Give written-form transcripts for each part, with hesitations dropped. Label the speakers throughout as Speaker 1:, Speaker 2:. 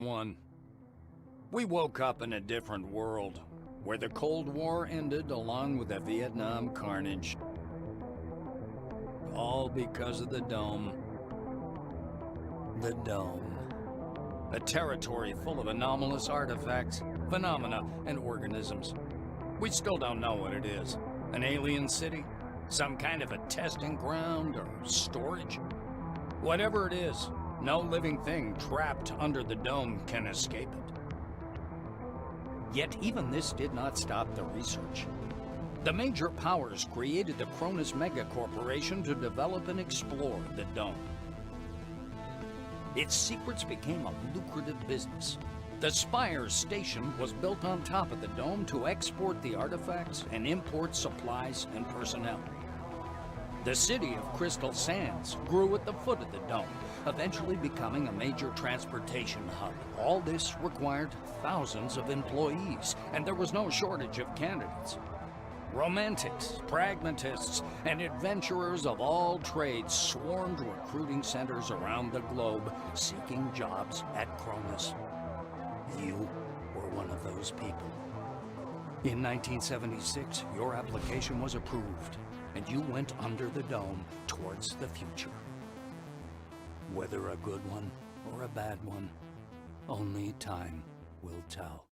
Speaker 1: One. We woke up in a different world, where the Cold War ended along with the Vietnam carnage. All because of the Dome. The Dome. A territory full of anomalous artifacts, phenomena, and organisms. We still don't know what it is. An alien city? Some kind of a testing ground or storage? Whatever it is, no living thing trapped under the Dome can escape it. Yet even this did not stop the research. The major powers created the Cronus Mega Corporation to develop and explore the Dome. Its secrets became a lucrative business. The Spires station was built on top of the Dome to export the artifacts and import supplies and personnel. The city of Crystal Sands grew at the foot of the Dome, eventually becoming a major transportation hub. All this required thousands of employees, and there was no shortage of candidates. Romantics, pragmatists, and adventurers of all trades swarmed recruiting centers around the globe, seeking jobs at Cronus. You were one of those people. In 1976, your application was approved, and you went under the Dome towards the future. Whether a good one or a bad one, only time will tell.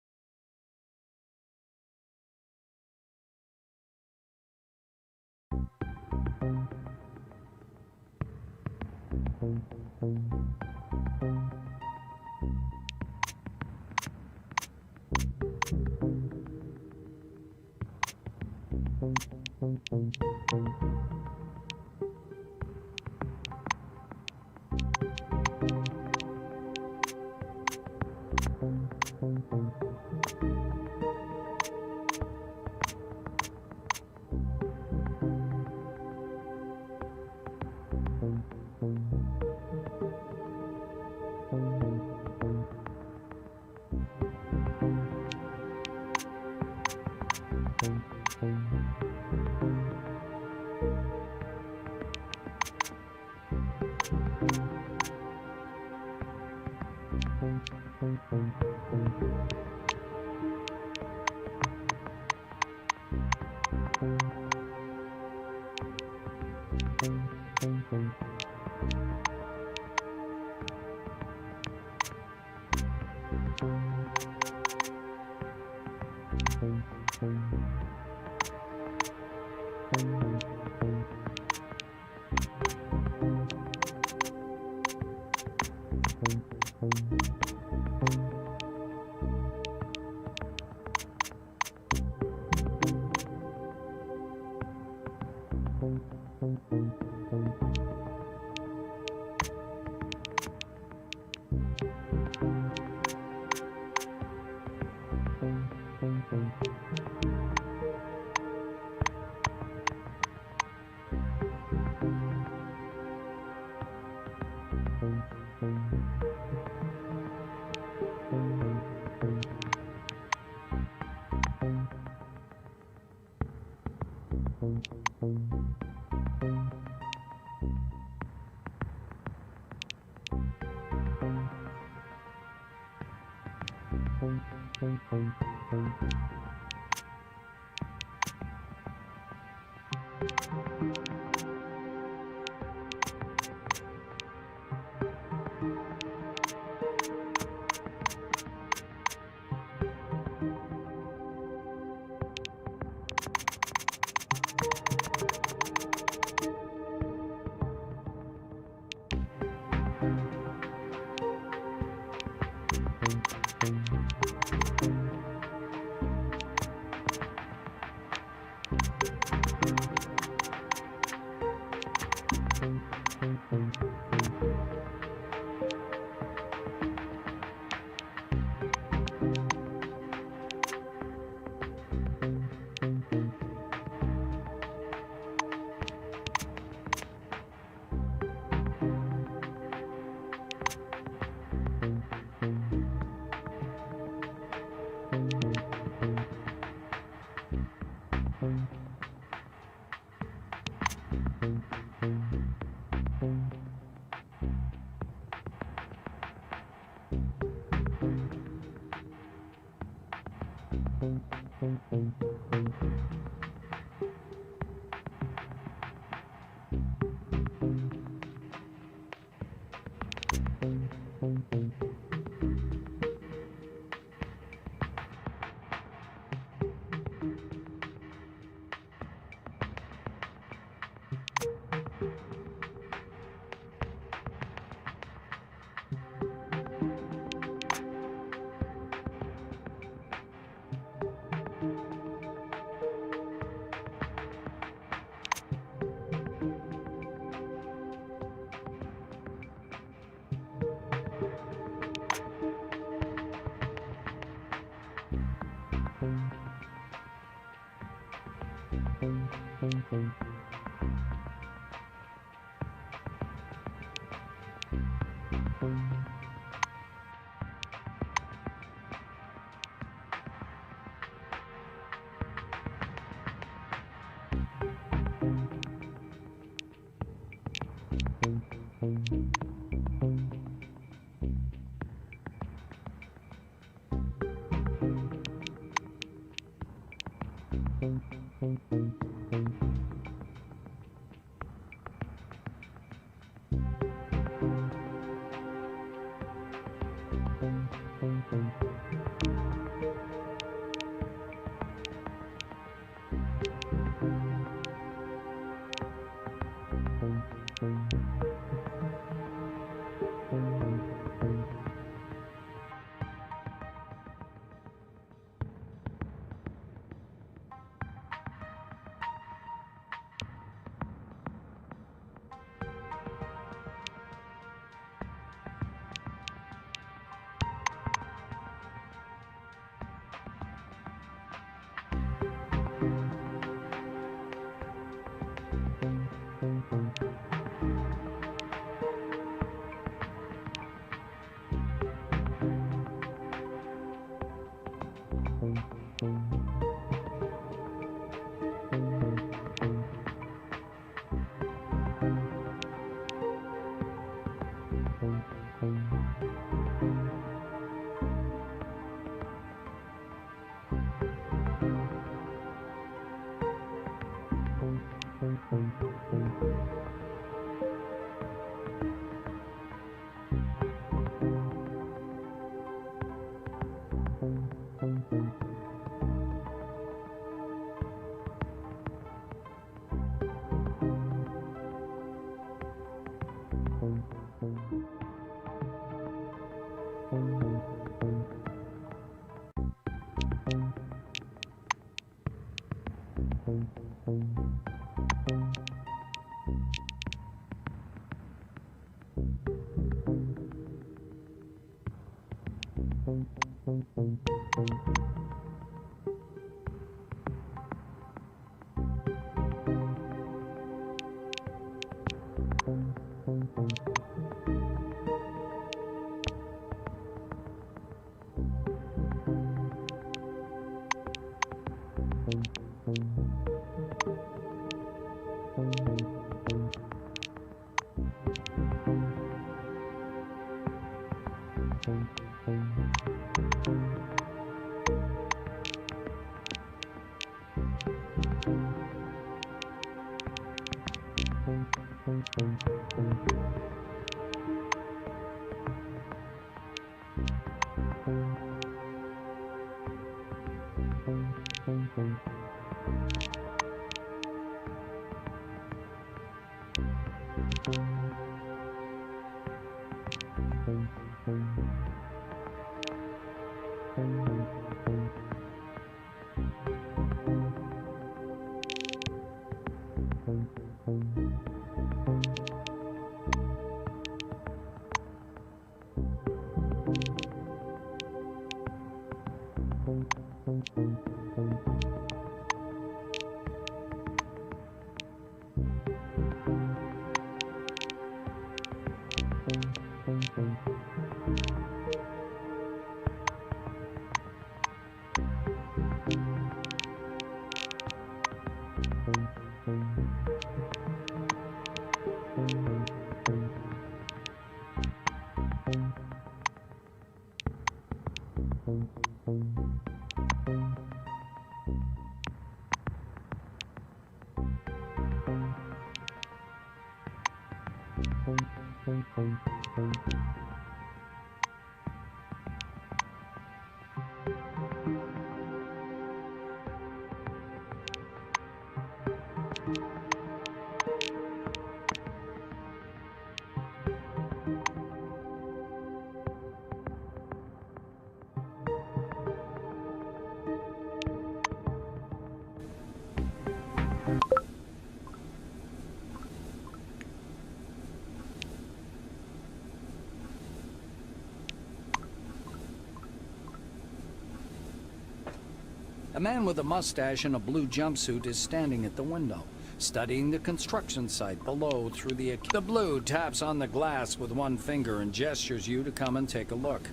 Speaker 1: A man with a mustache and a blue jumpsuit is standing at the window, studying the construction site below through the... The blue taps on the glass with one finger and gestures you to come and take a look.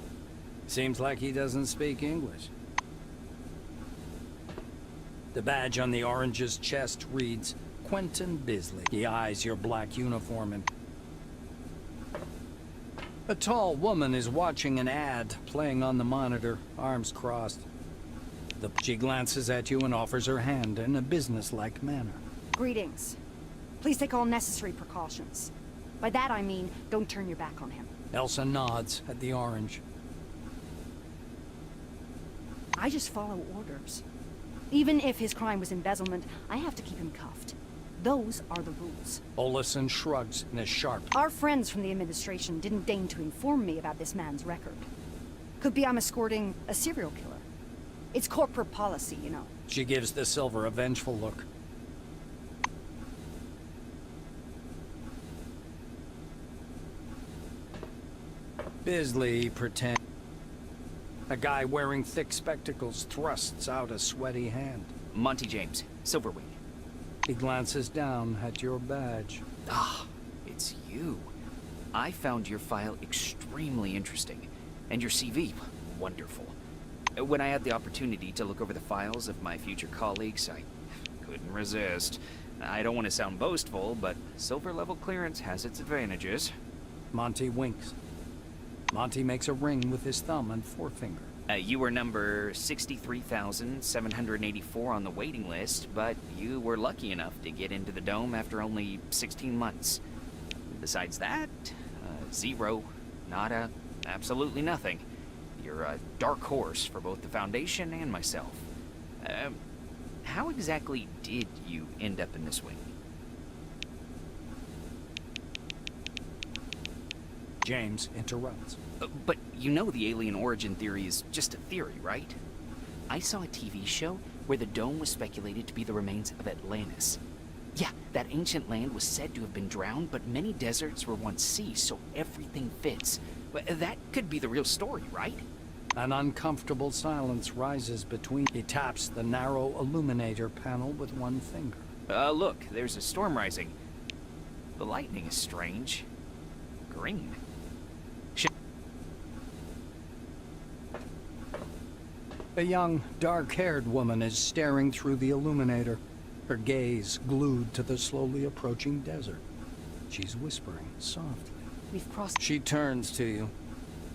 Speaker 1: Seems like he doesn't speak English. The badge on the orange's chest reads, Quentin Bisley. He eyes your black uniform and... A tall woman is watching an ad playing on the monitor, arms crossed. She glances at you and offers her hand in a businesslike manner.
Speaker 2: Greetings. Please take all necessary precautions. By that I mean, don't turn your back on him.
Speaker 1: Elsa nods at the orange.
Speaker 2: I just follow orders. Even if his crime was embezzlement, I have to keep him cuffed. Those are the rules.
Speaker 1: Olison shrugs in a sharp...
Speaker 2: Our friends from the administration didn't deign to inform me about this man's record. Could be I'm escorting a serial killer. It's corporate policy, you know.
Speaker 1: She gives the silver a vengeful look. Bisley pretends. A guy wearing thick spectacles thrusts out a sweaty hand.
Speaker 3: Monty James, Silverwing.
Speaker 1: He glances down at your badge.
Speaker 3: Ah, it's you. I found your file extremely interesting, and your CV, wonderful. When I had the opportunity to look over the files of my future colleagues, I couldn't resist. I don't want to sound boastful, but silver level clearance has its advantages.
Speaker 1: Monty winks. Monty makes a ring with his thumb and forefinger.
Speaker 3: You were number 63,784 on the waiting list, but you were lucky enough to get into the dome after only 16 months. Besides that, zero, nada, absolutely nothing. You're a dark horse for both the Foundation and myself. How exactly did you end up in this wing?
Speaker 1: James interrupts.
Speaker 3: But you know the alien origin theory is just a theory, right? I saw a TV show where the dome was speculated to be the remains of Atlantis. Yeah, that ancient land was said to have been drowned, but many deserts were once seas, so everything fits. That could be the real story, right?
Speaker 1: An uncomfortable silence rises between... He taps the narrow illuminator panel with one finger.
Speaker 3: Look, there's a storm rising. The lightning is strange. Green.
Speaker 1: A young, dark-haired woman is staring through the illuminator, her gaze glued to the slowly approaching desert. She's whispering softly.
Speaker 2: We've crossed...
Speaker 1: She turns to you.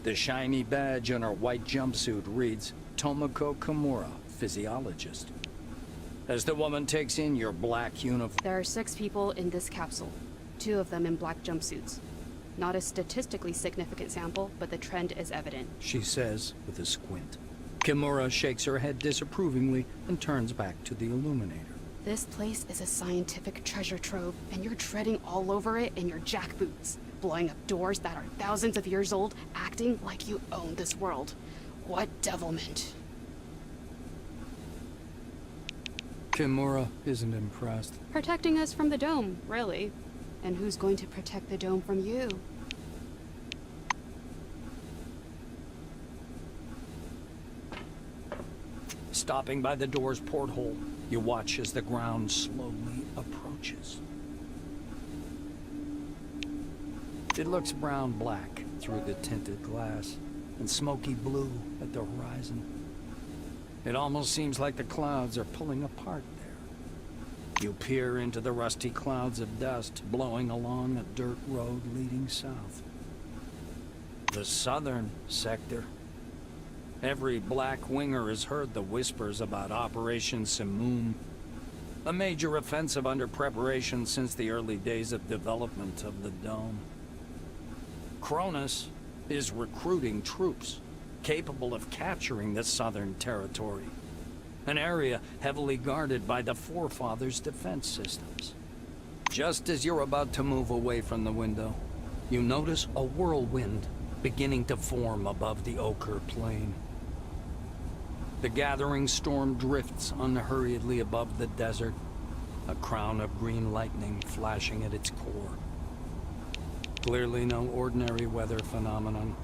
Speaker 1: The shiny badge on her white jumpsuit reads, Tomoko Kimura, physiologist. As the woman takes in your black uniform...
Speaker 4: There are 6 people in this capsule, 2 of them in black jumpsuits. Not a statistically significant sample, but the trend is evident.
Speaker 1: She says with a squint. Kimura shakes her head disapprovingly and turns back to the illuminator.
Speaker 4: This place is a scientific treasure trove, and you're treading all over it in your jackboots, blowing up doors that are thousands of years old, acting like you own this world. What devilment.
Speaker 1: Kimura isn't impressed.
Speaker 4: Protecting us from the dome, really. And who's going to protect the dome from you?
Speaker 1: Stopping by the door's porthole, you watch as the ground slowly approaches. It looks brown-black through the tinted glass and smoky blue at the horizon. It almost seems like the clouds are pulling apart there. You peer into the rusty clouds of dust blowing along a dirt road leading south. The southern sector. Every Black Winger has heard the whispers about Operation Simoom, a major offensive under preparation since the early days of development of the Dome. Cronus is recruiting troops capable of capturing the southern territory, an area heavily guarded by the Forefathers' defense systems. Just as you're about to move away from the window, you notice a whirlwind beginning to form above the Ochre Plain. The gathering storm drifts unhurriedly above the desert, a crown of green lightning flashing at its core. Clearly no ordinary weather phenomenon.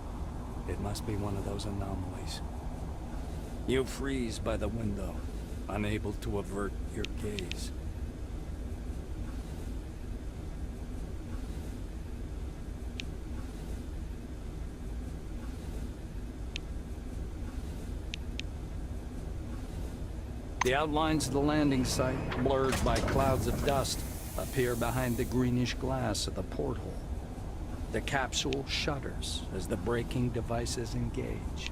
Speaker 1: It must be one of those anomalies. You freeze by the window, unable to avert your gaze. The outlines of the landing site, blurred by clouds of dust, appear behind the greenish glass of the porthole. The capsule shudders as the braking devices engage.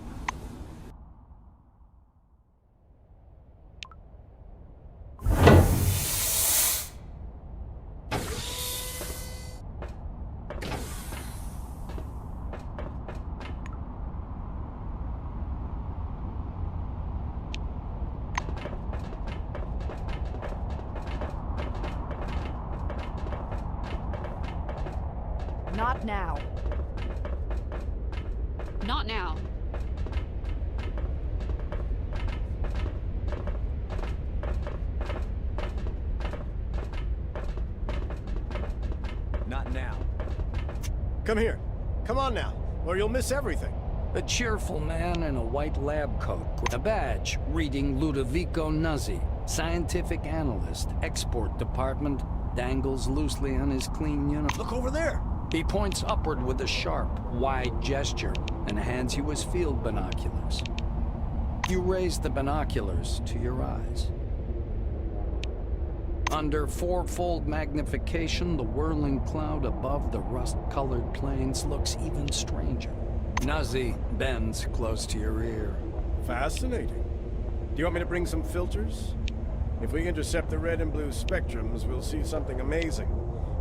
Speaker 2: Not now.
Speaker 4: Not now.
Speaker 5: Not now. Come here. Come on now, or you'll miss everything.
Speaker 1: A cheerful man in a white lab coat, a badge reading Ludovico Nuzzi, scientific analyst, export department, dangles loosely on his clean uniform.
Speaker 5: Look over there.
Speaker 1: He points upward with a sharp, wide gesture and hands you his field binoculars. You raise the binoculars to your eyes. Under fourfold magnification, the whirling cloud above the rust-colored plains looks even stranger. Nuzzi bends close to your ear.
Speaker 5: Fascinating. Do you want me to bring some filters? If we intercept the red and blue spectrums, we'll see something amazing.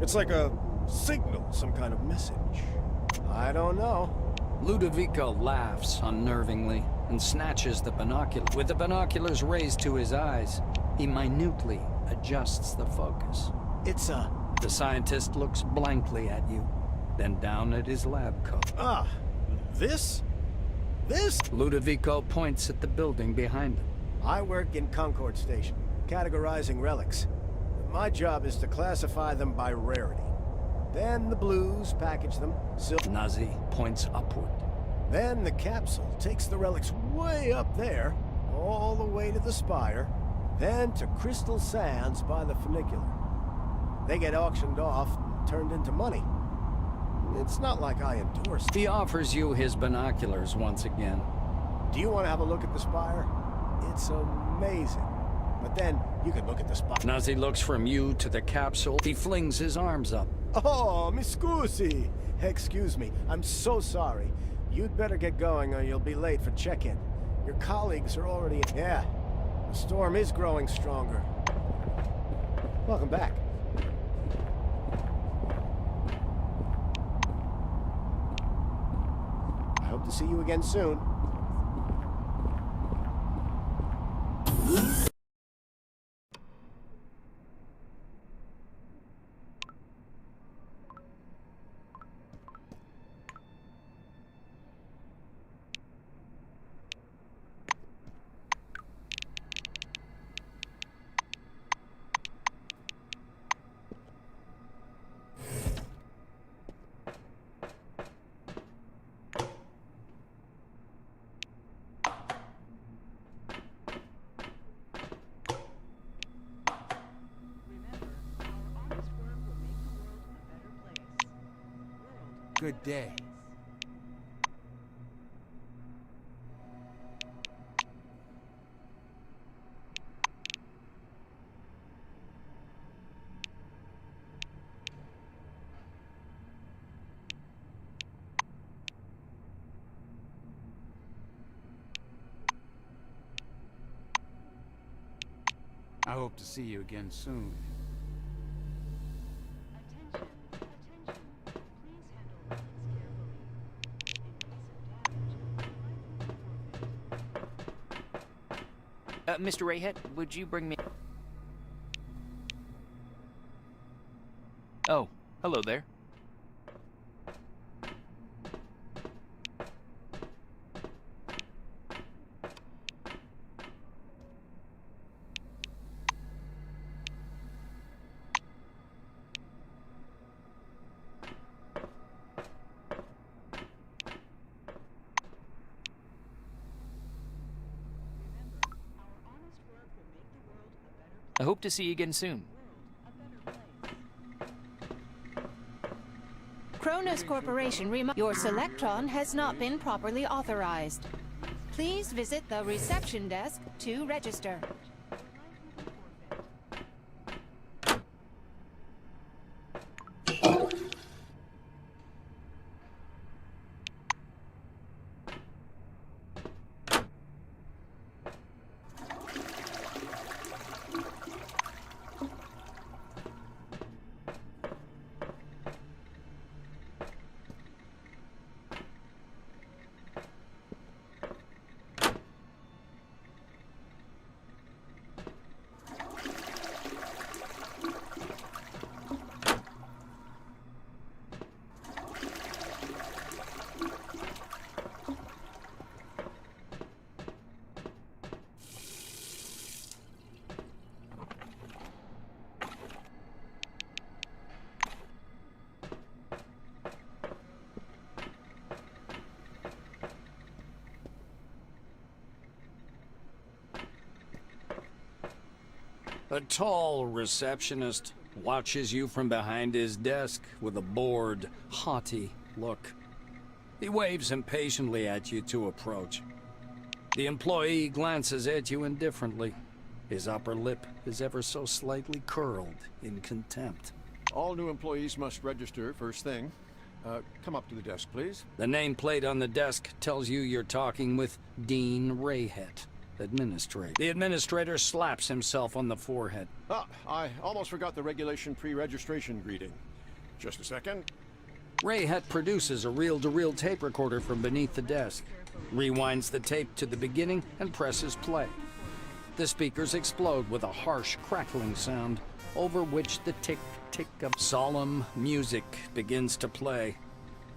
Speaker 5: It's like a signal, some kind of message. I don't know.
Speaker 1: Ludovico laughs unnervingly and snatches the binocular. With the binoculars raised to his eyes, he minutely adjusts the focus.
Speaker 5: It's a...
Speaker 1: The scientist looks blankly at you, then down at his lab coat.
Speaker 5: Ah, this? This?
Speaker 1: Ludovico points at the building behind him.
Speaker 5: I work in Concord Station, categorizing relics. My job is to classify them by rarity. Then the blues package them,
Speaker 1: Nuzzi points upward.
Speaker 5: Then the capsule takes the relics way up there, all the way to the spire, then to Crystal Sands by the funicular. They get auctioned off and turned into money. It's not like I endorse.
Speaker 1: He offers you his binoculars once again.
Speaker 5: Do you want to have a look at the spire? It's amazing. But then you can look at the spire.
Speaker 1: Nuzzi looks from you to the capsule. He flings his arms up.
Speaker 5: Oh, mi scusi. Excuse me. I'm so sorry. You'd better get going or you'll be late for check-in. Your colleagues are already... Yeah, the storm is growing stronger. Welcome back. I hope to see you again soon.
Speaker 6: Good day. I hope to see you again soon.
Speaker 3: Mr. Rayhead, would you bring me... Oh, hello there. I hope to see you again soon.
Speaker 7: Cronus Corporation your Selectron has not been properly authorized. Please visit the reception desk to register.
Speaker 1: A tall receptionist watches you from behind his desk with a bored, haughty look. He waves impatiently at you to approach. The employee glances at you indifferently. His upper lip is ever so slightly curled in contempt.
Speaker 8: All new employees must register first thing. Come up to the desk, please.
Speaker 1: The nameplate on the desk tells you you're talking with Dean Rayhead, administrator. The administrator slaps himself on the forehead.
Speaker 8: Ah, I almost forgot the regulation pre-registration greeting. Just a second.
Speaker 1: Rayhead produces a reel-to-reel tape recorder from beneath the desk, rewinds the tape to the beginning, and presses play. The speakers explode with a harsh, crackling sound, over which the tick-tick of solemn music begins to play,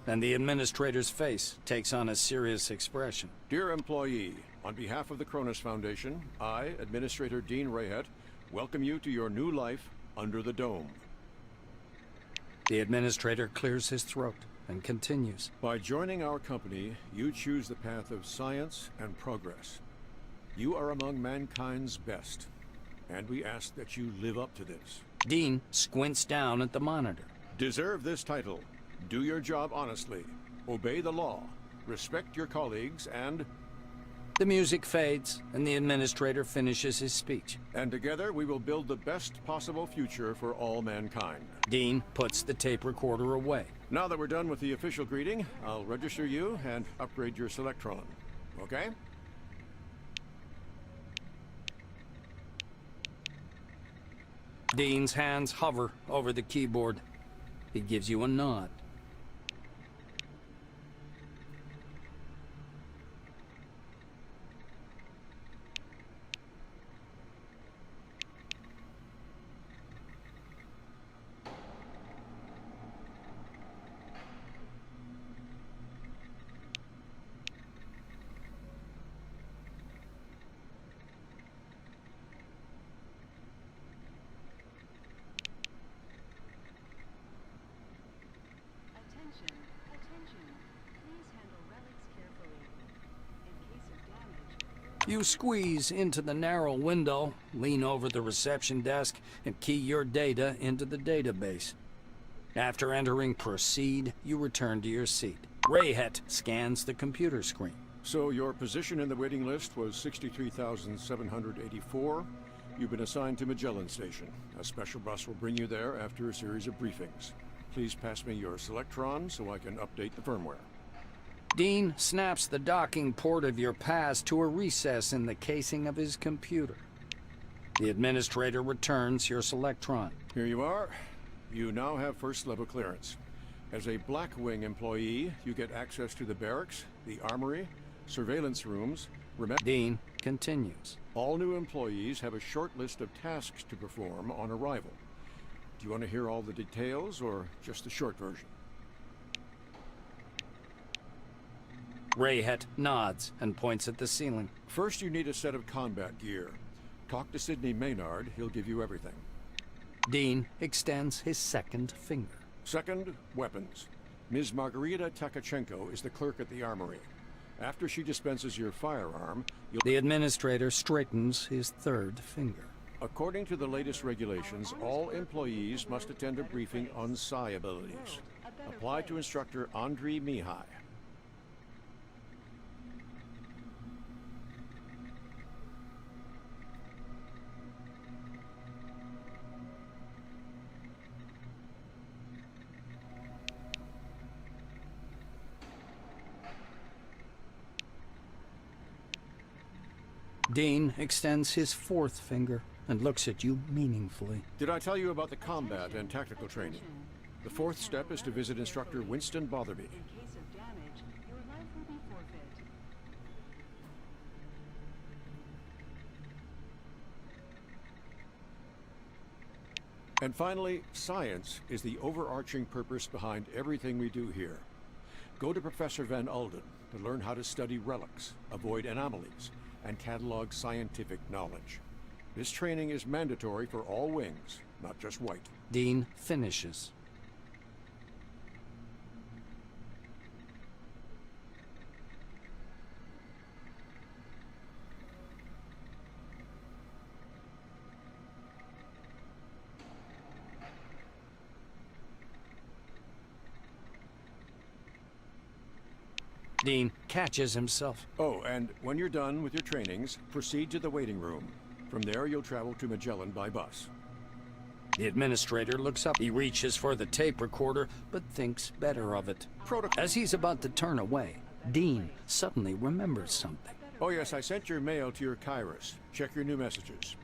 Speaker 1: and the administrator's face takes on a serious expression.
Speaker 8: Dear employee, on behalf of the Cronus Foundation, I, Administrator Dean Rayhead, welcome you to your new life under the dome.
Speaker 1: The administrator clears his throat and continues.
Speaker 8: By joining our company, you choose the path of science and progress. You are among mankind's best, and we ask that you live up to this.
Speaker 1: Dean squints down at the monitor.
Speaker 8: Deserve this title. Do your job honestly. Obey the law. Respect your colleagues and...
Speaker 1: The music fades, and the administrator finishes his speech.
Speaker 8: And together we will build the best possible future for all mankind.
Speaker 1: Dean puts the tape recorder away.
Speaker 8: Now that we're done with the official greeting, I'll register you and upgrade your Selectron. Okay?
Speaker 1: Dean's hands hover over the keyboard. He gives you a nod. You squeeze into the narrow window, lean over the reception desk, and key your data into the database. After entering Proceed, you return to your seat. Rayhead scans the computer screen.
Speaker 8: So your position in the waiting list was 63,784. You've been assigned to Magellan Station. A special bus will bring you there after a series of briefings. Please pass me your Selectron so I can update the firmware.
Speaker 1: Dean snaps the docking port of your pass to a recess in the casing of his computer. The administrator returns your Selectron.
Speaker 8: Here you are. You now have first-level clearance. As a Black Wing employee, you get access to the barracks, the armory, surveillance rooms.
Speaker 1: Dean continues.
Speaker 8: All new employees have a short list of tasks to perform on arrival. Do you want to hear all the details, or just the short version?
Speaker 1: Rayhet nods and points at the ceiling.
Speaker 8: First, you need a set of combat gear. Talk to Sidney Maynard, he'll give you everything.
Speaker 1: Dean extends his second finger.
Speaker 8: Second, weapons. Ms. Margarita Takachenko is the clerk at the armory. After she dispenses your firearm, you'll...
Speaker 1: The administrator straightens his third finger.
Speaker 8: According to the latest regulations, all employees must attend a briefing on psi abilities. Apply to instructor Andriy Mihai.
Speaker 1: Dean extends his fourth finger and looks at you meaningfully.
Speaker 8: Did I tell you about the combat and tactical training? The fourth step is to visit instructor Winston Botherby.
Speaker 9: In case of damage, your life will be forfeit.
Speaker 8: And finally, science is the overarching purpose behind everything we do here. Go to Professor Van Alden to learn how to study relics, avoid anomalies, and catalog scientific knowledge. This training is mandatory for all wings, not just White.
Speaker 1: Dean finishes. Dean catches himself.
Speaker 8: Oh, and when you're done with your trainings, proceed to the waiting room. From there, you'll travel to Magellan by bus.
Speaker 1: The administrator looks up. He reaches for the tape recorder, but thinks better of it. As he's about to turn away, Dean suddenly remembers something.
Speaker 8: Oh yes, I sent your mail to your Kairos. Check your new messages.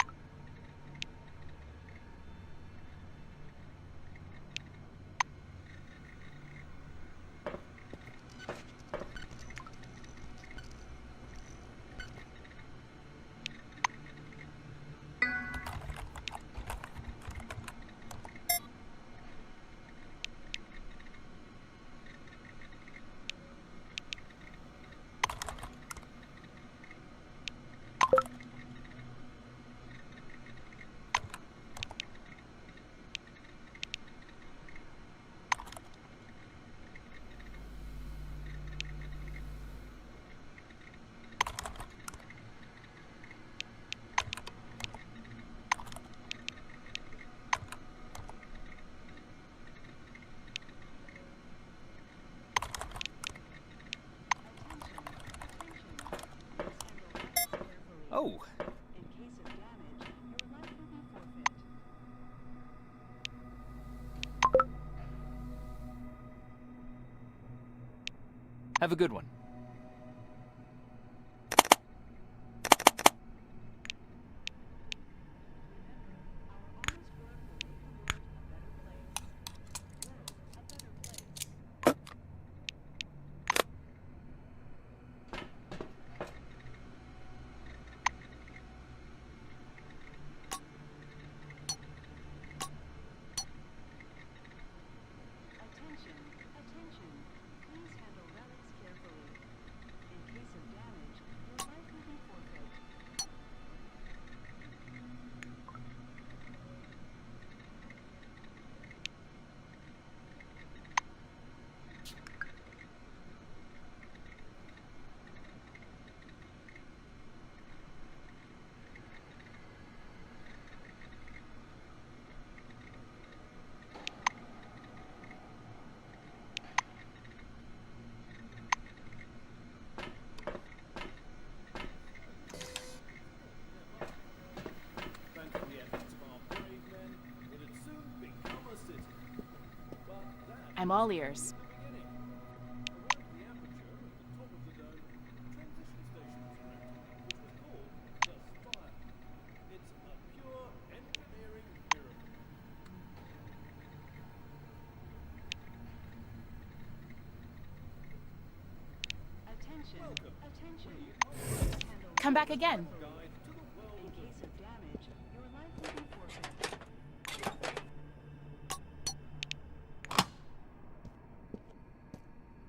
Speaker 3: Oh,
Speaker 9: In case of damage, your life will be forfeit.
Speaker 3: have a good one.
Speaker 9: Attention, attention. Please handle relics carefully. In case of damage, your life will be forfeit.
Speaker 4: I'm all ears.
Speaker 7: Come back again.
Speaker 9: In case of damage, your life will be forfeit.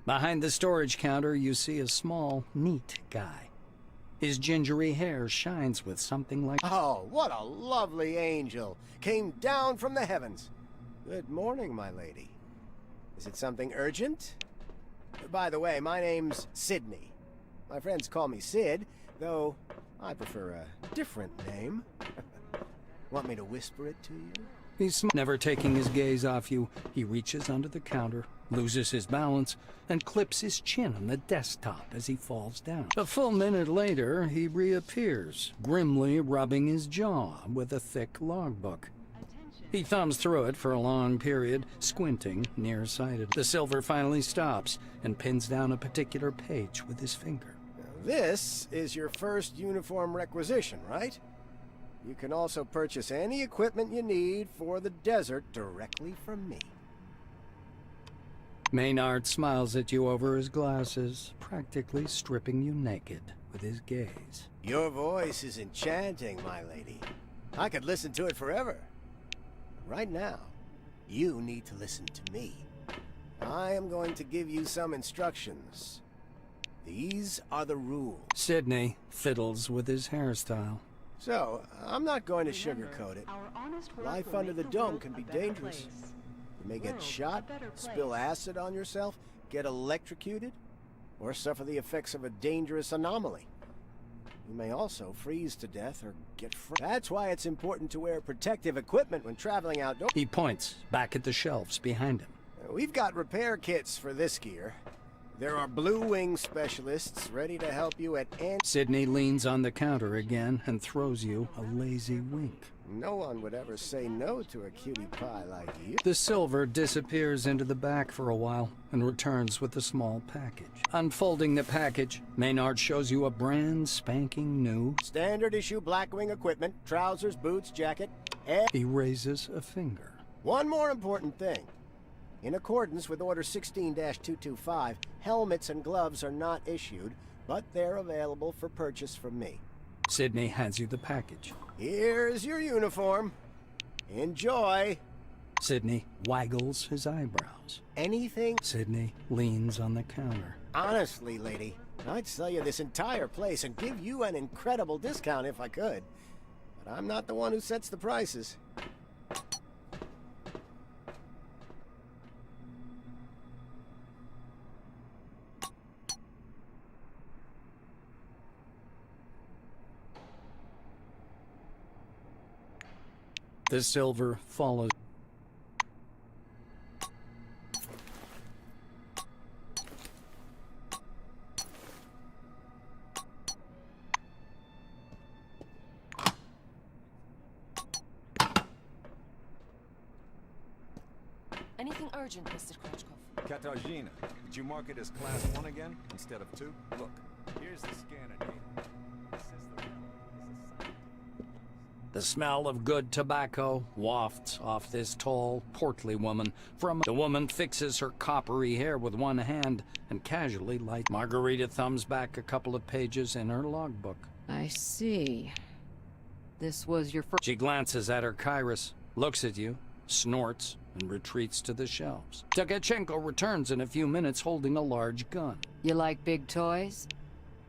Speaker 1: Behind the storage counter, you see a small, neat guy. His gingery hair shines with something like...
Speaker 5: Oh, what a lovely angel! Came down from the heavens. Good morning, my lady. Is it something urgent? By the way, my name's Sydney. My friends call me Sid, though I prefer a different name. Want me to whisper it to you?
Speaker 1: He's never taking his gaze off you. He reaches under the counter, loses his balance, and clips his chin on the desktop as he falls down. A full minute later, he reappears, grimly rubbing his jaw with a thick logbook. He thumbs through it for a long period, squinting, nearsighted. The silver finally stops and pins down a particular page with his finger.
Speaker 5: Now, this is your first uniform requisition, right? You can also purchase any equipment you need for the desert directly from me.
Speaker 1: Maynard smiles at you over his glasses, practically stripping you naked with his gaze.
Speaker 5: Your voice is enchanting, my lady. I could listen to it forever. Right now, you need to listen to me. I am going to give you some instructions. These are the rules.
Speaker 1: Sydney fiddles with his hairstyle.
Speaker 5: So, I'm not going to sugarcoat it.
Speaker 9: Our honest work
Speaker 5: Life
Speaker 9: will
Speaker 5: under
Speaker 9: make
Speaker 5: the
Speaker 9: the
Speaker 5: dome
Speaker 9: world
Speaker 5: can
Speaker 9: a
Speaker 5: be
Speaker 9: better
Speaker 5: dangerous.
Speaker 9: place.
Speaker 5: You may get
Speaker 9: World,
Speaker 5: shot,
Speaker 9: a better
Speaker 5: spill
Speaker 9: place.
Speaker 5: acid on yourself, get electrocuted, or suffer the effects of a dangerous anomaly. You may also freeze to death or get That's why it's important to wear protective equipment when traveling outdoors.
Speaker 1: He points back at the shelves behind him.
Speaker 5: We've got repair kits for this gear. There are Blue Wing specialists ready to help you at any...
Speaker 1: Sydney leans on the counter again and throws you a lazy wink.
Speaker 5: No one would ever say no to a cutie pie like you.
Speaker 1: The silver disappears into the back for a while and returns with a small package. Unfolding the package, Maynard shows you a brand spanking new...
Speaker 5: Standard issue Blackwing equipment, trousers, boots, jacket, and...
Speaker 1: He raises a finger.
Speaker 5: One more important thing. In accordance with Order 16-225, helmets and gloves are not issued, but they're available for purchase from me.
Speaker 1: Sydney hands you the package.
Speaker 5: Here's your uniform. Enjoy.
Speaker 1: Sydney waggles his eyebrows.
Speaker 5: Anything?
Speaker 1: Sydney leans on the counter.
Speaker 5: Honestly, lady, I'd sell you this entire place and give you an incredible discount if I could. But I'm not the one who sets the prices.
Speaker 1: The silver follows.
Speaker 10: Anything urgent, Mr. Krachkov?
Speaker 11: Katarzyna, did you mark it as Class 1 again, instead of 2? Look, here's the scanner data. It says the relic is a sign.
Speaker 1: The smell of good tobacco wafts off this tall, portly woman. The woman fixes her coppery hair with one hand and casually lights. Margarita thumbs back a couple of pages in her logbook.
Speaker 10: I see. This was your first...
Speaker 1: She glances at her Kairos, looks at you, snorts, and retreats to the shelves. Tkachenko returns in a few minutes holding a large gun.
Speaker 10: You like big toys?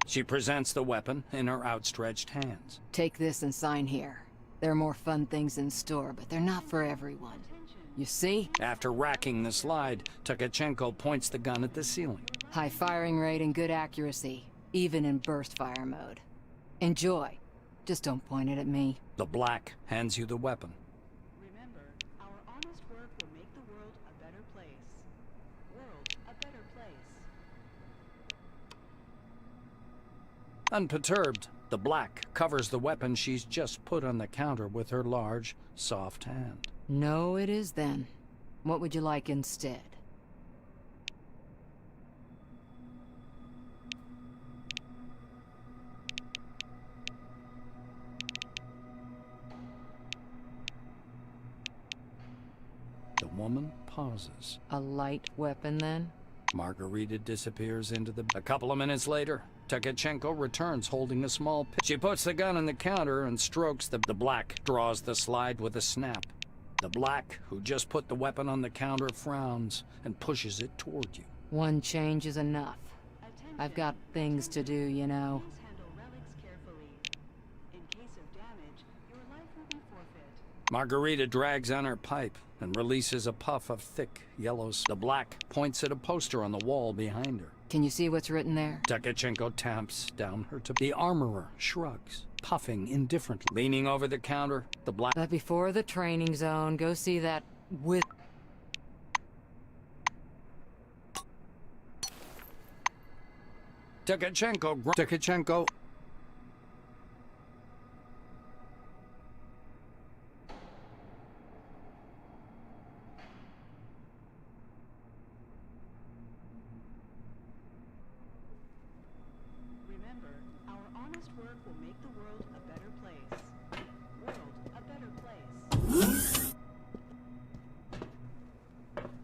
Speaker 1: She presents the weapon in her outstretched hands.
Speaker 10: Take this and sign here. There are more fun things in store, but they're not for everyone. You see?
Speaker 1: After racking the slide, Tkachenko points the gun at the ceiling.
Speaker 10: High firing rate and good accuracy, even in burst fire mode. Enjoy. Just don't point it at me.
Speaker 1: The black hands you the weapon.
Speaker 9: Remember, our honest work will make the world a better place. World, a better place.
Speaker 1: Unperturbed, the black covers the weapon she's just put on the counter with her large, soft hand.
Speaker 10: No, it is then. What would you like instead?
Speaker 1: The woman pauses.
Speaker 10: A light weapon then?
Speaker 1: Margarita disappears into the... A couple of minutes later, Tkachenko returns holding a small... She puts the gun on the counter and strokes the black, draws the slide with a snap. The black, who just put the weapon on the counter, frowns and pushes it toward you.
Speaker 10: One change is enough. I've got things to do, you know.
Speaker 9: Please handle relics carefully. In case of damage, your life will be forfeit.
Speaker 1: Margarita drags on her pipe and releases a puff of thick yellow smoke. The black points at a poster on the wall behind her.
Speaker 10: Can you see what's written there?
Speaker 1: Tkachenko tamps down her tobacco. The armorer shrugs, puffing indifferently. Leaning over the counter, the black...
Speaker 10: But before the training zone, go see that with...
Speaker 1: Tkachenko...
Speaker 9: Remember, our honest work will make the world a better place. World a better place.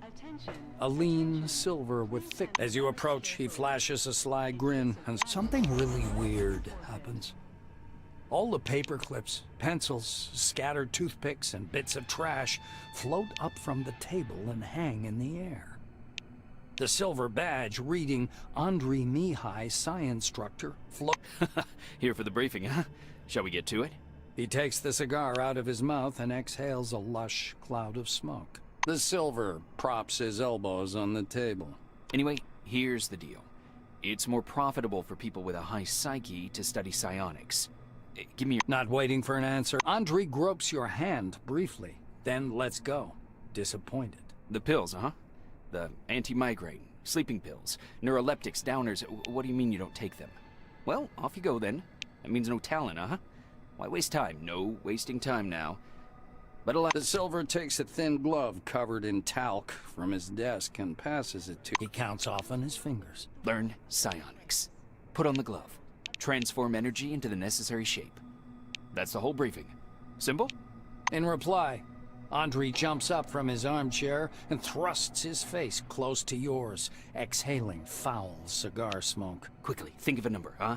Speaker 9: Attention.
Speaker 1: A lean silver with thick... As you approach, he flashes a sly grin, and something really weird happens. All the paper clips, pencils, scattered toothpicks, and bits of trash float up from the table and hang in the air. The silver badge reading Andrei Mihai, Science Instructor,
Speaker 3: Here for the briefing, huh? Shall we get to it?
Speaker 1: He takes the cigar out of his mouth and exhales a lush cloud of smoke. The silver props his elbows on the table.
Speaker 3: Anyway, here's the deal. It's more profitable for people with a high psyche to study psionics. Give me your...
Speaker 1: Not waiting for an answer, Andrei gropes your hand briefly, then lets go, disappointed.
Speaker 3: The pills, huh? The anti-migraine, sleeping pills, neuroleptics, downers. What do you mean you don't take them? Well, off you go then. That means no talent, huh? Why waste time? No wasting time now. But
Speaker 1: the silver takes a thin glove covered in talc from his desk and passes it to... He counts off on his fingers.
Speaker 3: Learn psionics. Put on the glove. Transform energy into the necessary shape. That's the whole briefing. Simple?
Speaker 1: In reply, Andrei jumps up from his armchair and thrusts his face close to yours, exhaling foul cigar smoke.
Speaker 3: Quickly, think of a number, huh?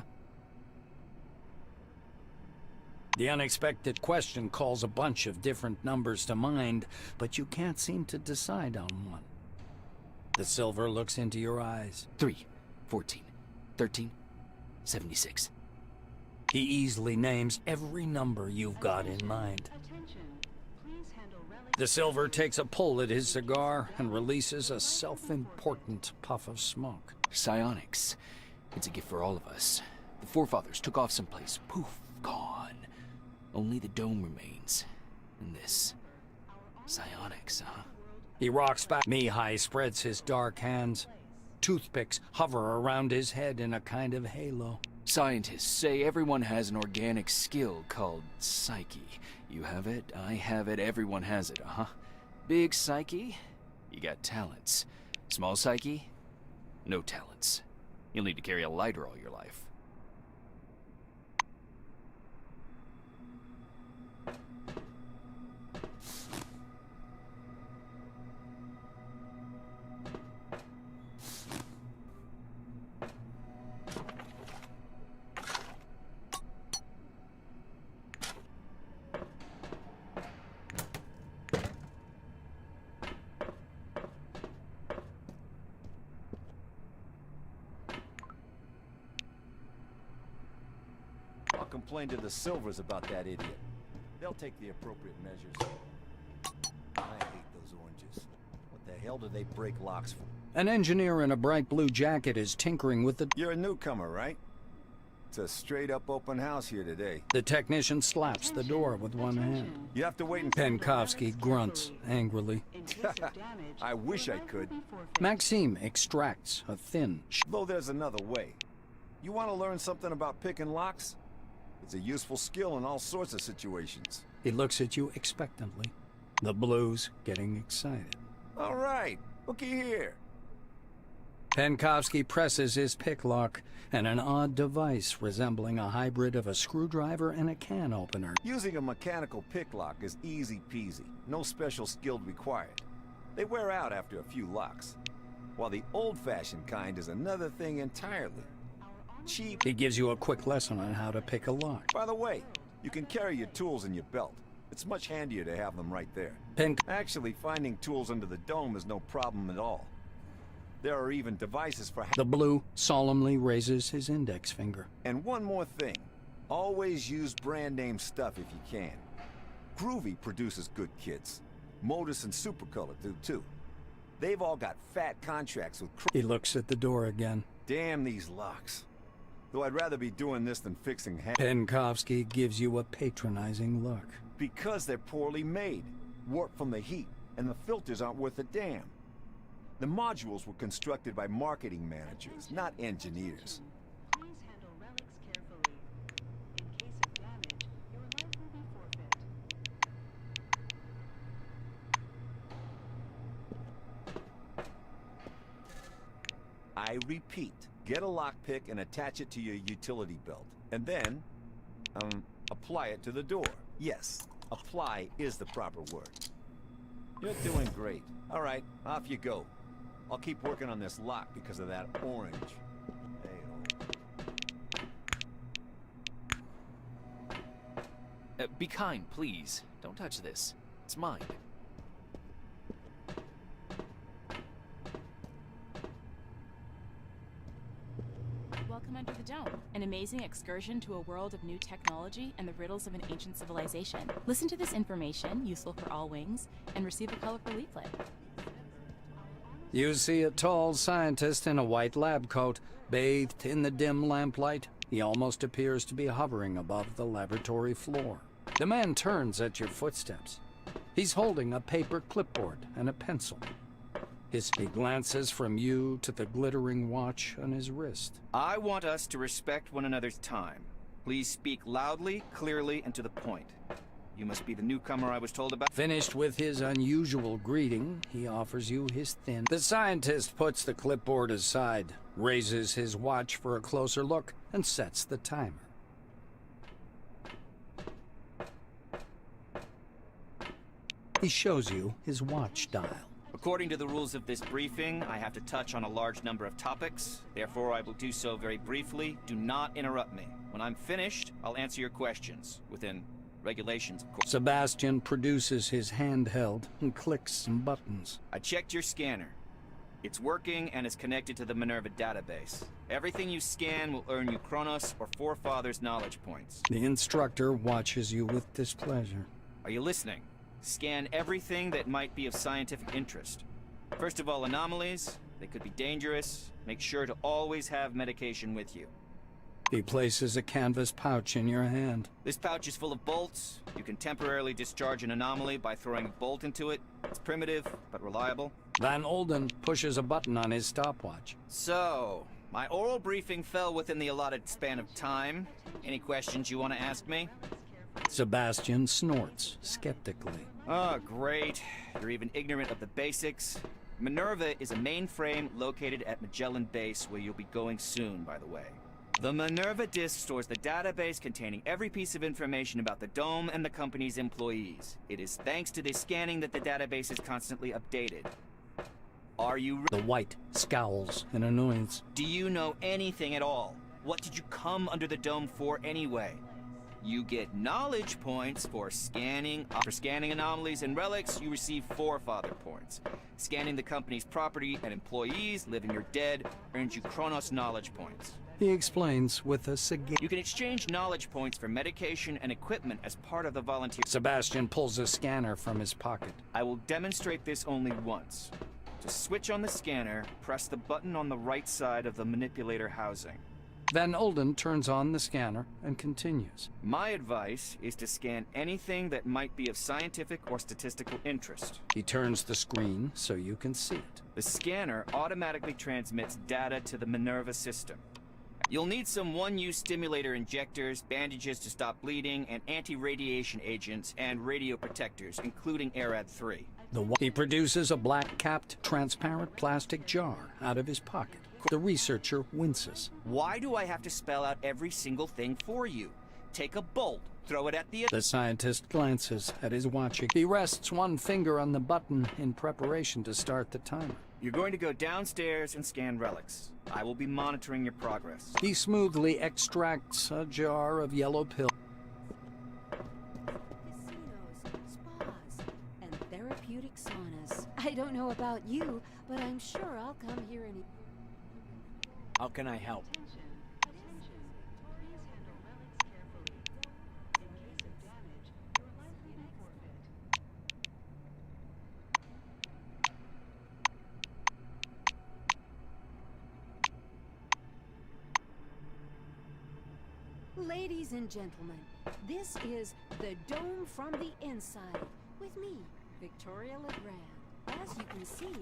Speaker 1: The unexpected question calls a bunch of different numbers to mind, but you can't seem to decide on one. The silver looks into your eyes.
Speaker 3: 3, 14, 13, 76.
Speaker 1: He easily names every number you've got in mind.
Speaker 9: Attention. Please handle relics.
Speaker 1: The silver takes a pull at his cigar and releases a self-important puff of smoke.
Speaker 3: Psionics. It's a gift for all of us. The forefathers took off someplace. Poof, gone. Only the dome remains. And this... psionics, huh?
Speaker 1: He rocks back. Mihai spreads his dark hands. Toothpicks hover around his head in a kind of halo.
Speaker 3: Scientists say everyone has an organic skill called psyche. You have it, I have it, everyone has it, huh? Big psyche, you got talents. Small psyche, no talents. You'll need to carry a lighter all your life.
Speaker 11: I'll complain to the Silvers about that idiot. They'll take the appropriate measures. I hate those oranges. What the hell do they break locks for?
Speaker 1: An engineer in a bright blue jacket is tinkering with the...
Speaker 11: You're a newcomer, right? It's a straight-up open house here today.
Speaker 1: The technician slaps the door with one hand.
Speaker 11: You have to wait and...
Speaker 1: Penkovsky grunts angrily.
Speaker 9: In case of damage,
Speaker 11: I wish
Speaker 9: your
Speaker 11: I
Speaker 9: life
Speaker 11: could.
Speaker 9: will be forfeit.
Speaker 1: Maxime extracts a thin...
Speaker 11: Though there's another way. You want to learn something about picking locks? It's a useful skill in all sorts of situations.
Speaker 1: He looks at you expectantly. The blues getting excited.
Speaker 11: All right, looky here.
Speaker 1: Penkovsky presses his pick lock, and an odd device resembling a hybrid of a screwdriver and a can opener.
Speaker 11: Using a mechanical pick lock is easy peasy. No special skill required. They wear out after a few locks. while the old-fashioned kind is another thing entirely. Cheap.
Speaker 1: He gives you a quick lesson on how to pick a lock.
Speaker 11: By the way, you can carry your tools in your belt. It's much handier to have them right there. Actually, finding tools under the dome is no problem at all. There are even devices for...
Speaker 1: The Blue solemnly raises his index finger.
Speaker 11: And one more thing. Always use brand name stuff if you can. Groovy produces good kits. Modus and Supercolor do too. They've all got fat contracts with...
Speaker 1: He looks at the door again.
Speaker 11: Damn these locks. Though I'd rather be doing this than fixing...
Speaker 1: Penkovsky gives you a patronizing look.
Speaker 11: Because they're poorly made, warped from the heat, and the filters aren't worth a damn. The modules were constructed by marketing managers, not engineers.
Speaker 9: Please handle relics carefully. In case of damage, your life will be forfeit.
Speaker 11: I repeat, get a lockpick and attach it to your utility belt. And then, apply it to the door. Yes, apply is the proper word. You're doing great. All right, off you go. I'll keep working on this lock because of that orange.
Speaker 3: Be kind, please. Don't touch this. It's mine.
Speaker 12: Welcome under the dome, an amazing excursion to a world of new technology and the riddles of an ancient civilization. Listen to this information, useful for all wings, and receive a colorful leaflet.
Speaker 1: You see a tall scientist in a white lab coat, bathed in the dim lamplight. He almost appears to be hovering above the laboratory floor. The man turns at your footsteps. He's holding a paper clipboard and a pencil. He glances from you to the glittering watch on his wrist.
Speaker 3: I want us to respect one another's time. Please speak loudly, clearly, and to the point. You must be the newcomer I was told about.
Speaker 1: Finished with his unusual greeting, he offers you his thin... The scientist puts the clipboard aside, raises his watch for a closer look, and sets the timer. He shows you his watch dial.
Speaker 3: According to the rules of this briefing, I have to touch on a large number of topics. Therefore, I will do so very briefly. Do not interrupt me. When I'm finished, I'll answer your questions, within regulations, of course.
Speaker 1: Sebastian produces his handheld and clicks some buttons.
Speaker 3: I checked your scanner. It's working and is connected to the Minerva database. Everything you scan will earn you Kronos or Forefathers knowledge points.
Speaker 1: The instructor watches you with displeasure.
Speaker 3: Are you listening? Scan everything that might be of scientific interest. First of all, anomalies. They could be dangerous. Make sure to always have medication with you.
Speaker 1: He places a canvas pouch in your hand.
Speaker 3: This pouch is full of bolts. You can temporarily discharge an anomaly by throwing a bolt into it. It's primitive, but reliable.
Speaker 1: Van Olden pushes a button on his stopwatch.
Speaker 3: So, my oral briefing fell within the allotted span of time. Any questions you want to ask me?
Speaker 1: Sebastian snorts skeptically.
Speaker 3: Oh, great. You're even ignorant of the basics. Minerva is a mainframe located at Magellan Base, where you'll be going soon, by the way. The Minerva disk stores the database containing every piece of information about the Dome and the company's employees. It is thanks to this scanning that the database is constantly updated. Are you...
Speaker 1: The White scowls in annoyance.
Speaker 3: Do you know anything at all? What did you come under the Dome for anyway? You get knowledge points for scanning. For scanning anomalies and relics, you receive Forefather points. Scanning the company's property and employees, living or dead, earns you Kronos knowledge points.
Speaker 1: He explains with a cigar.
Speaker 3: You can exchange knowledge points for medication and equipment as part of the volunteer.
Speaker 1: Sebastian pulls a scanner from his pocket.
Speaker 3: I will demonstrate this only once. To switch on the scanner, press the button on the right side of the manipulator housing.
Speaker 1: Van Olden turns on the scanner and continues.
Speaker 3: My advice is to scan anything that might be of scientific or statistical interest.
Speaker 1: He turns the screen so you can see it.
Speaker 3: The scanner automatically transmits data to the Minerva system. You'll need some one-use stimulator injectors, bandages to stop bleeding, and anti-radiation agents and radio protectors, including ARAD-3.
Speaker 1: He produces a black-capped, transparent plastic jar out of his pocket. The researcher winces.
Speaker 3: Why do I have to spell out every single thing for you? Take a bolt,
Speaker 11: throw it at the...
Speaker 1: The scientist glances at his watch. He rests one finger on the button in preparation to start the timer.
Speaker 13: You're going to go downstairs and scan relics. I will be monitoring your progress.
Speaker 1: He smoothly extracts a jar of yellow pills.
Speaker 14: Casinos, spas, and therapeutic saunas. I don't know about you, but I'm sure I'll come here and...
Speaker 13: How can I help?
Speaker 9: Attention. Attention. Please handle relics carefully. In case of damage, your life may be forfeit.
Speaker 14: Ladies and gentlemen, this is The Dome from the Inside, with me, Victoria Legrand. As you can see,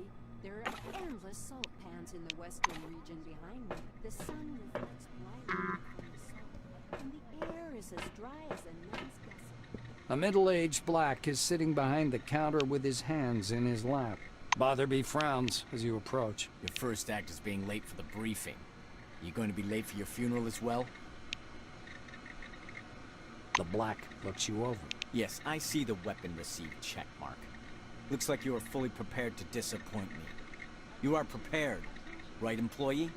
Speaker 14: there are endless salt pans in the western region behind me. The sun reflects brightly from the salt, and the air is as dry as a nun's gusset.
Speaker 1: A middle-aged black is sitting behind the counter with his hands in his lap. Botherby frowns as you approach.
Speaker 13: Your first act is being late for the briefing. You going to be late for your funeral as well?
Speaker 1: The black looks you over.
Speaker 13: Yes, I see the weapon received checkmark. Looks like you are fully prepared to disappoint me. You are prepared, right, employee?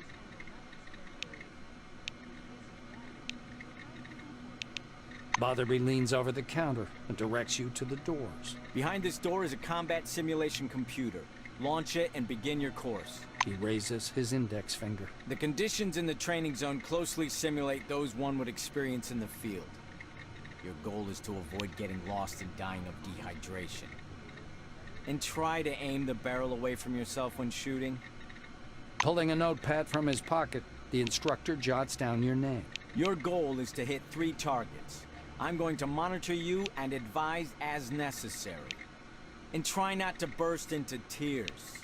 Speaker 1: Botherby leans over the counter and directs you to the doors.
Speaker 13: Behind this door is a combat simulation computer. Launch it and begin your course.
Speaker 1: He raises his index finger.
Speaker 13: The conditions in the training zone closely simulate those one would experience in the field. Your goal is to avoid getting lost and dying of dehydration. And try to aim the barrel away from yourself when shooting.
Speaker 1: Pulling a notepad from his pocket, the instructor jots down your name.
Speaker 13: Your goal is to hit 3 targets. I'm going to monitor you and advise as necessary. And try not to burst into tears.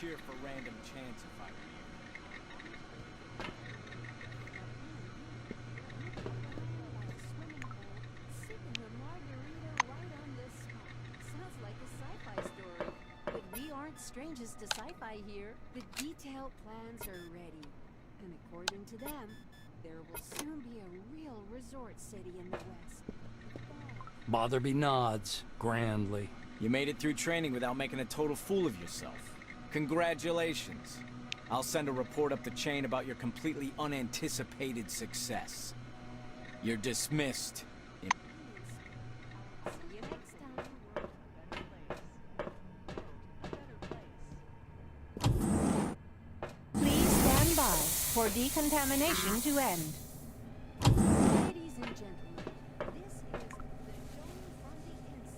Speaker 13: cheer for random chance if I were you.
Speaker 14: Sipping a margarita right on the spot. Sounds like a sci-fi story. But we aren't strangers to sci-fi here. The detailed plans are ready. And according to them, there will soon be a real resort city in the west.
Speaker 1: Botherby nods grandly.
Speaker 13: You made it through training without making a total fool of yourself. Congratulations. I'll send a report up the chain about your completely unanticipated success. You're dismissed.
Speaker 14: See you next time.
Speaker 7: Please stand by for decontamination to end.
Speaker 14: Ladies and gentlemen, this is the dome from the inside.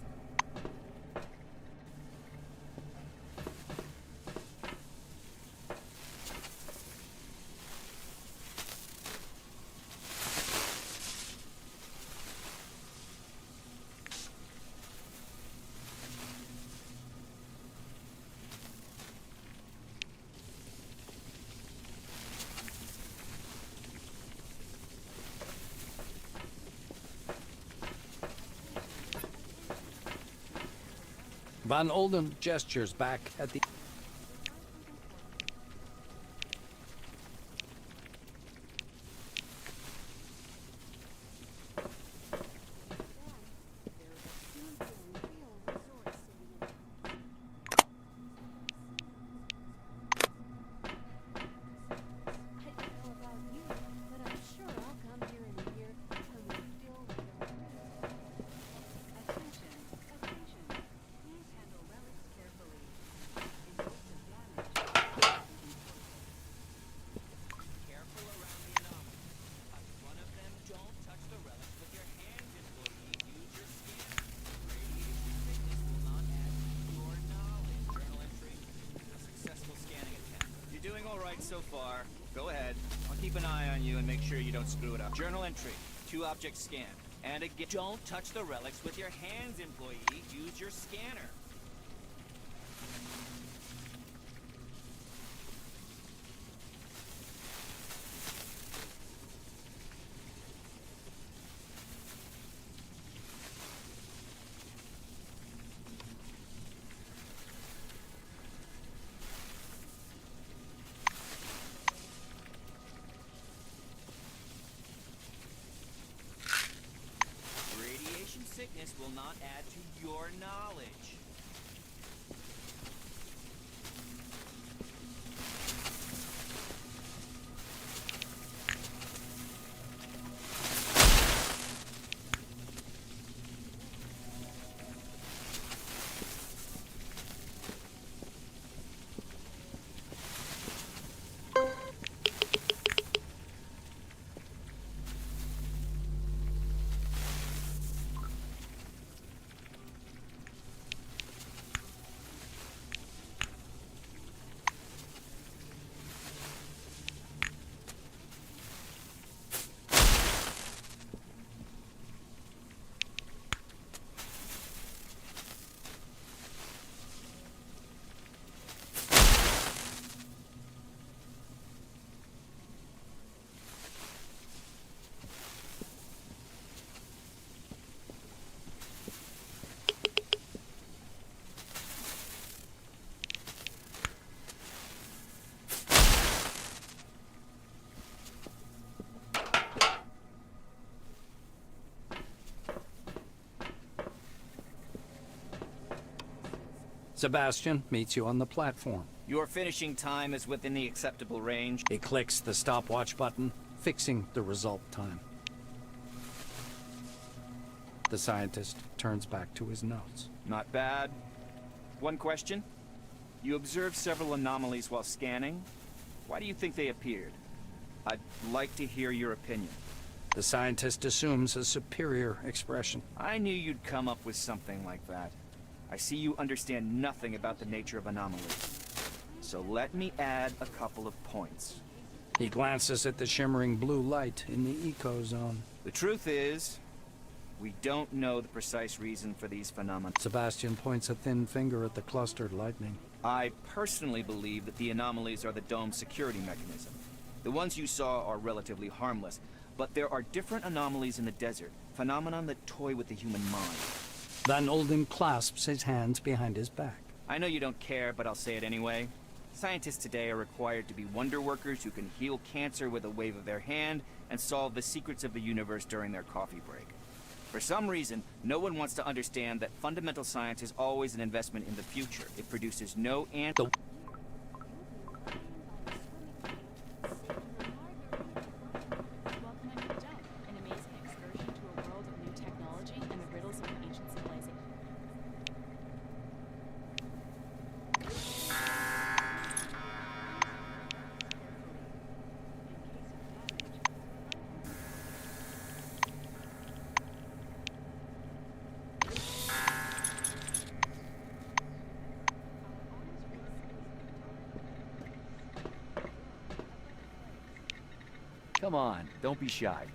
Speaker 1: Van Olden gestures back at the...
Speaker 3: So far. Go ahead. I'll keep an eye on you and make sure you don't screw it up. Journal entry. 2 objects scanned. And again, don't touch the relics with your hands, employee. Use your scanner. Sickness will not add to your knowledge.
Speaker 1: Sebastian meets you on the platform.
Speaker 3: Your finishing time is within the acceptable range.
Speaker 1: He clicks the stopwatch button, fixing the result time. The scientist turns back to his notes.
Speaker 3: Not bad. One question. You observed several anomalies while scanning. Why do you think they appeared? I'd like to hear your opinion.
Speaker 1: The scientist assumes a superior expression.
Speaker 3: I knew you'd come up with something like that. I see you understand nothing about the nature of anomalies. So let me add a couple of points.
Speaker 1: He glances at the shimmering blue light in the eco-zone.
Speaker 3: The truth is, we don't know the precise reason for these phenomena.
Speaker 1: Sebastian points a thin finger at the clustered lightning.
Speaker 3: I personally believe that the anomalies are the dome's security mechanism. The ones you saw are relatively harmless, but there are different anomalies in the desert, phenomenon that toy with the human mind.
Speaker 1: Van Olden clasps his hands behind his back.
Speaker 3: I know you don't care, but I'll say it anyway. Scientists today are required to be wonder workers who can heal cancer with a wave of their hand and solve the secrets of the universe during their coffee break. For some reason, no one wants to understand that fundamental science is always an investment in the future. It produces no answer.
Speaker 12: Welcome under the dome, an amazing excursion to a world of new technology and the riddles of an ancient civilization.
Speaker 15: Come on, don't be shy.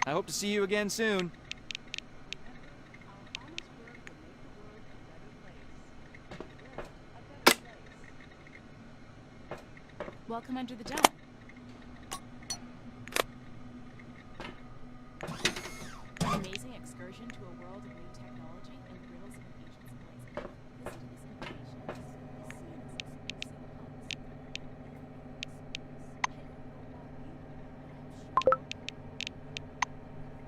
Speaker 15: I hope to see you again soon.
Speaker 12: Welcome under the dome. An amazing excursion to a world of new technology and the riddles of an ancient civilization. Listen to this information.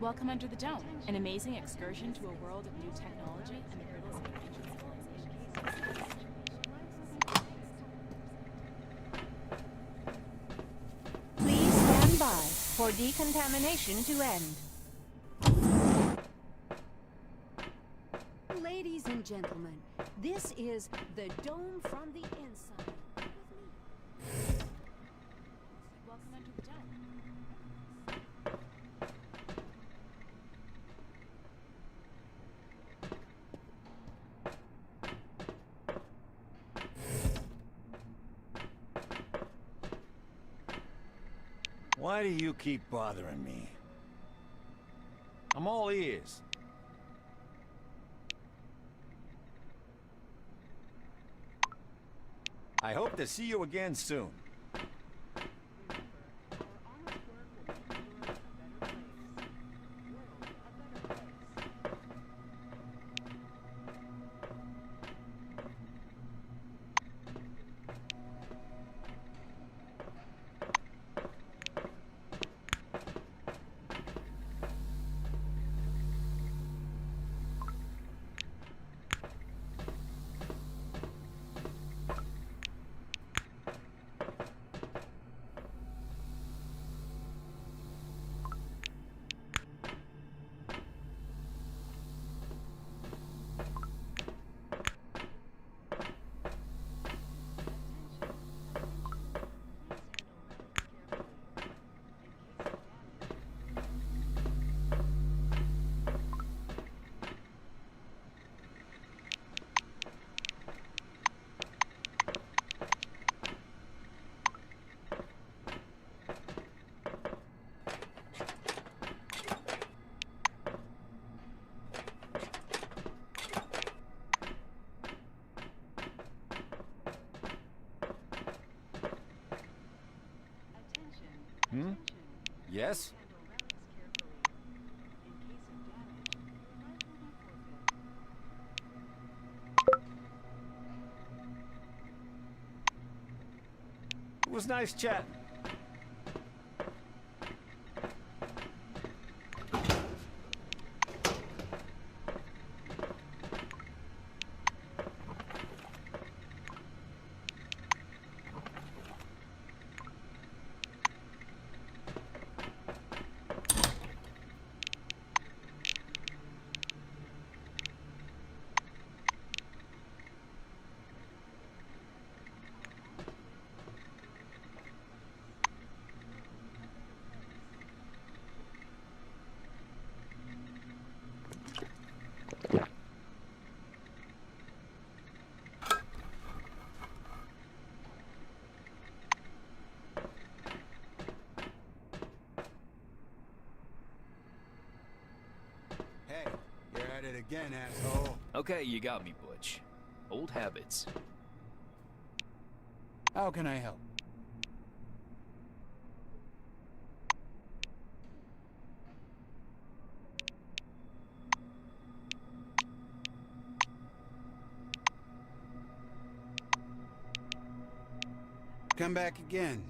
Speaker 12: Welcome under the dome, an amazing excursion to a world of new technology and the riddles of an ancient civilization.
Speaker 7: Please stand by for decontamination to end.
Speaker 14: Ladies and gentlemen, this is the dome from the inside.
Speaker 12: Welcome under the dome.
Speaker 11: Why do you keep bothering me? I'm all ears. I hope to see you again soon. Yes? It was nice chatting.
Speaker 6: at it again, asshole.
Speaker 3: Okay, you got me, Butch. Old habits.
Speaker 6: How can I help? Come back again.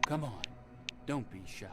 Speaker 6: Come on, don't be shy.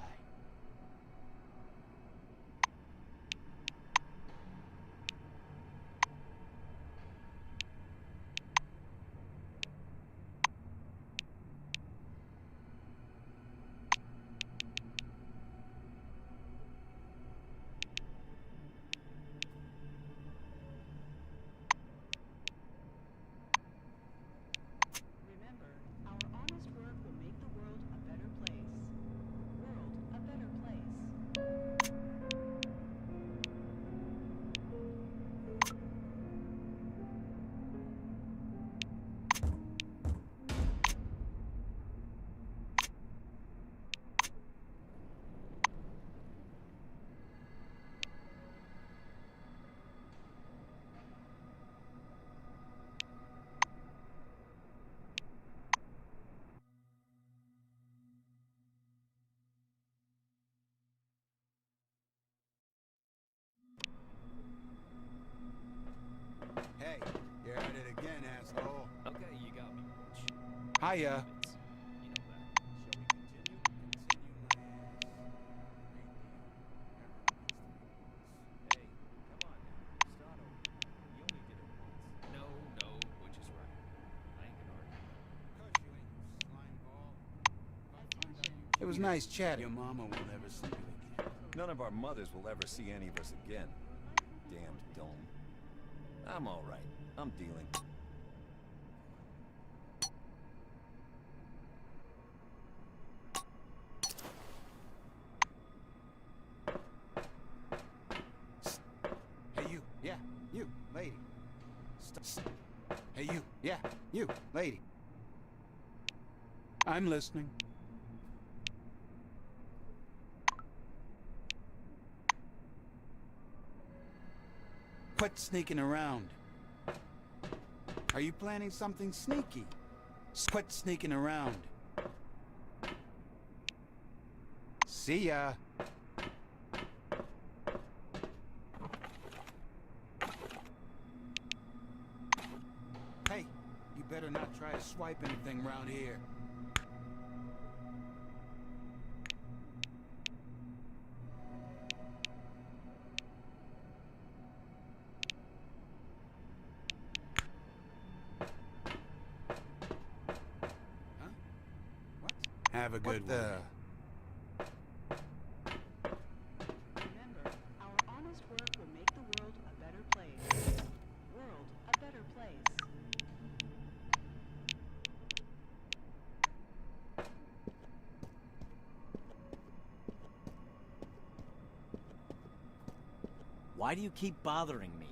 Speaker 6: Hey, you're at it again, asshole.
Speaker 3: Okay, you got me, Butch.
Speaker 6: Hiya.
Speaker 3: You know that. Hey, come on now. Start over. You only did it once. No, Butch is right. I ain't gonna argue.
Speaker 6: It was nice chatting. Your mama will never see you again.
Speaker 11: None of our mothers will ever see any of us again. Damned dome. I'm all right. I'm dealing.
Speaker 6: Hey, you. Yeah, you, lady. Hey, you. Yeah, you, lady. I'm listening. Quit sneaking around. Are you planning something sneaky? Quit sneaking around. See ya. Hey, you better not try to swipe anything around here. Have a good one.
Speaker 9: Remember, our honest work will make the world a better place. World a better place.
Speaker 13: Why do you keep bothering me?